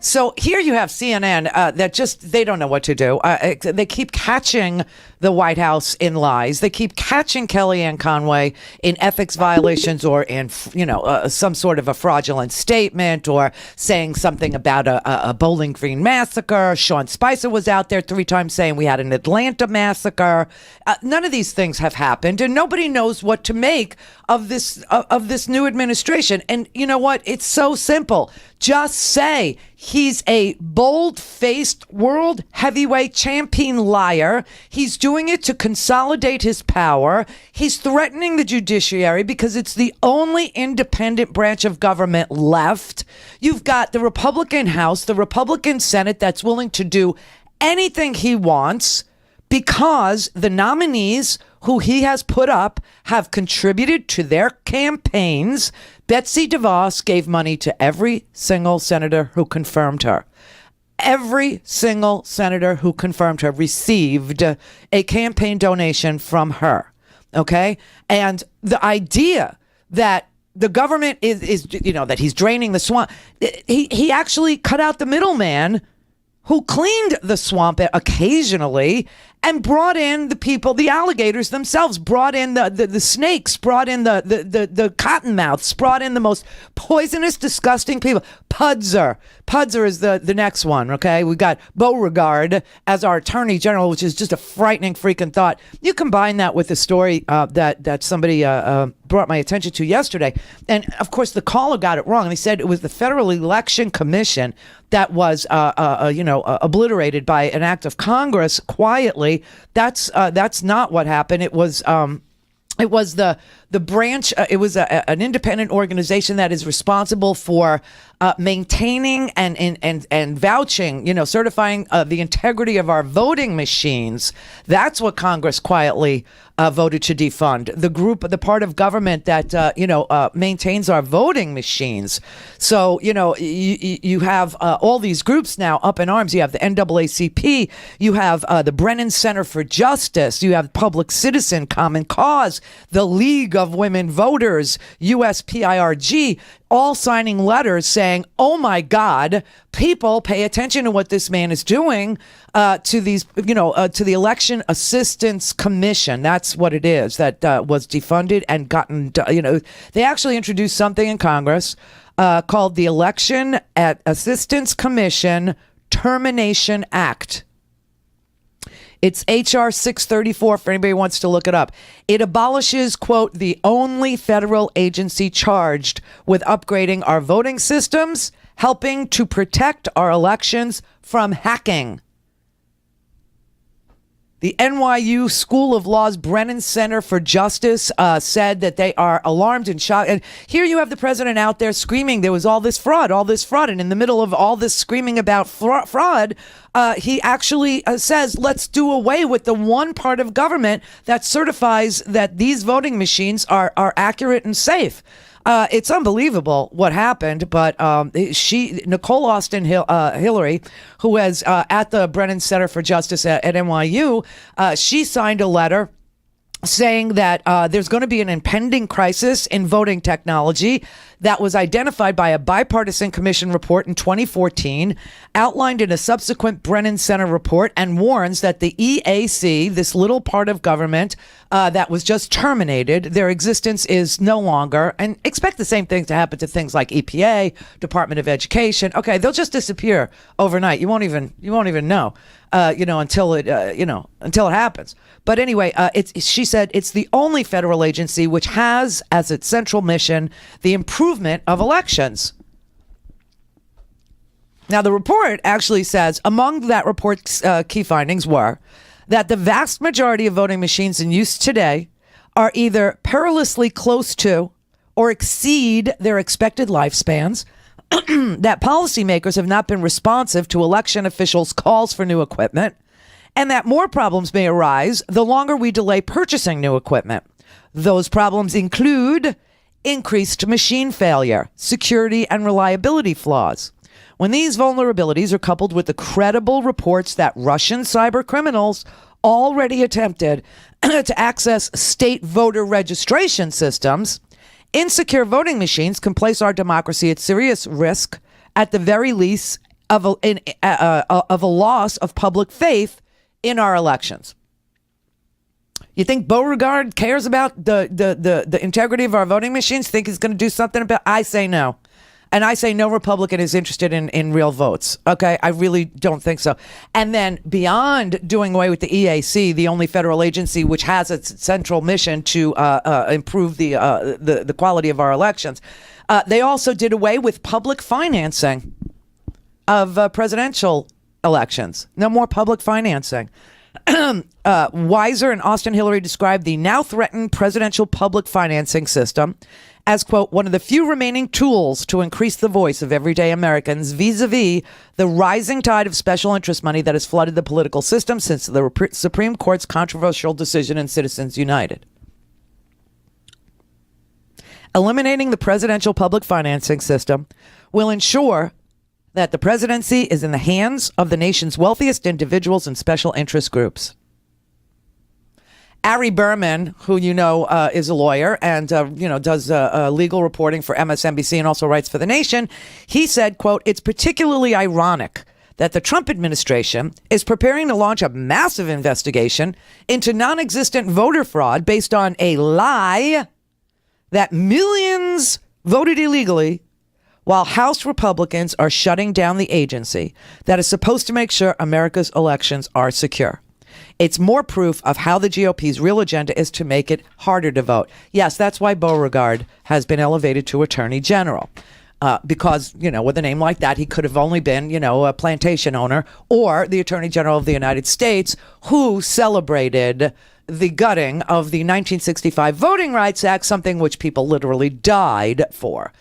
So here you have CNN they don't know what to do. They keep catching the White House in lies. They keep catching Kellyanne Conway in ethics violations or in, some sort of a fraudulent statement or saying something about a Bowling Green massacre. Sean Spicer was out there 3 times saying we had an Atlanta massacre. None of these things have happened, and nobody knows what to make of this new administration. And you know what? It's so simple. Just say he's a bold-faced world heavyweight champion liar. He's doing it to consolidate his power. He's threatening the judiciary because it's the only independent branch of government left. You've got the Republican House, the Republican Senate that's willing to do anything he wants because the nominees who he has put up have contributed to their campaigns. Betsy DeVos gave money to every single senator who confirmed her. Every single senator who confirmed her received a campaign donation from her. Okay? And the idea that the government is that he's draining the swamp, he actually cut out the middleman who cleaned the swamp occasionally and brought in the people, the alligators themselves, brought in the snakes, brought in the cottonmouths, brought in the most poisonous, disgusting people. Pudzer is the next one, okay? We got Beauregard as our attorney general, which is just a frightening freaking thought. You combine that with the story that somebody brought my attention to yesterday. And of course, the caller got it wrong. They said it was the Federal Election Commission that was, obliterated by an act of Congress quietly. That's not what happened. It was the branch. It was an independent organization that is responsible for maintaining and vouching, certifying the integrity of our voting machines. That's what Congress quietly voted to defund. The part of government that maintains our voting machines. So you have all these groups now up in arms. You have the NAACP. You have the Brennan Center for Justice. You have Public Citizen, Common Cause, the League of Women Voters, USPIRG, all signing letters saying, oh my God, people pay attention to what this man is doing to these, to the Election Assistance Commission. That's what it is that was defunded and gotten, they actually introduced something in Congress called the Election Assistance Commission Termination Act. It's H.R. 634 for anybody who wants to look it up. It abolishes, quote, the only federal agency charged with upgrading our voting systems, helping to protect our elections from hacking. The NYU School of Law's Brennan Center for Justice said that they are alarmed and shocked. And here you have the president out there screaming there was all this fraud. And in the middle of all this screaming about fraud, he actually says, let's do away with the one part of government that certifies that these voting machines are accurate and safe. It's unbelievable what happened, but Nicole Austin Hillary, who is at the Brennan Center for Justice at NYU, she signed a letter saying that there's going to be an impending crisis in voting technology that was identified by a bipartisan commission report in 2014, outlined in a subsequent Brennan Center report, and warns that the EAC, this little part of government that was just terminated, their existence is no longer, and expect the same thing to happen to things like EPA, Department of Education. Okay, they'll just disappear overnight. You won't even know, until it happens. But anyway, she said it's the only federal agency which has as its central mission the improvement of elections. Now, the report actually says among that report's key findings were that the vast majority of voting machines in use today are either perilously close to or exceed their expected lifespans, that policymakers have not been responsive to election officials' calls for new equipment, and that more problems may arise the longer we delay purchasing new equipment. Those problems include increased machine failure, security and reliability flaws. When these vulnerabilities are coupled with the credible reports that Russian cyber criminals already attempted to access state voter registration systems, insecure voting machines can place our democracy at serious risk, at the very least, of a loss of public faith in our elections. You think Beauregard cares about the integrity of our voting machines? Think he's going to do something about? I say no. And I say no Republican is interested in real votes. Okay, I really don't think so. And then beyond doing away with the EAC, the only federal agency which has its central mission to improve the quality of our elections, they also did away with public financing of presidential elections. No more public financing. Weiser and Austin Hillary described the now threatened presidential public financing system as, quote, one of the few remaining tools to increase the voice of everyday Americans vis-a-vis the rising tide of special interest money that has flooded the political system since the Supreme Court's controversial decision in Citizens United. Eliminating the presidential public financing system will ensure that the presidency is in the hands of the nation's wealthiest individuals and special interest groups. Ari Berman, who is a lawyer and does legal reporting for MSNBC and also writes for The Nation, he said, quote, "It's particularly ironic that the Trump administration is preparing to launch a massive investigation into non-existent voter fraud based on a lie that millions voted illegally, while House Republicans are shutting down the agency that is supposed to make sure America's elections are secure. It's more proof of how the GOP's real agenda is to make it harder to vote." Yes, that's why Beauregard has been elevated to Attorney General. Because, with a name like that, he could have only been, a plantation owner or the Attorney General of the United States, who celebrated the gutting of the 1965 Voting Rights Act, something which people literally died for.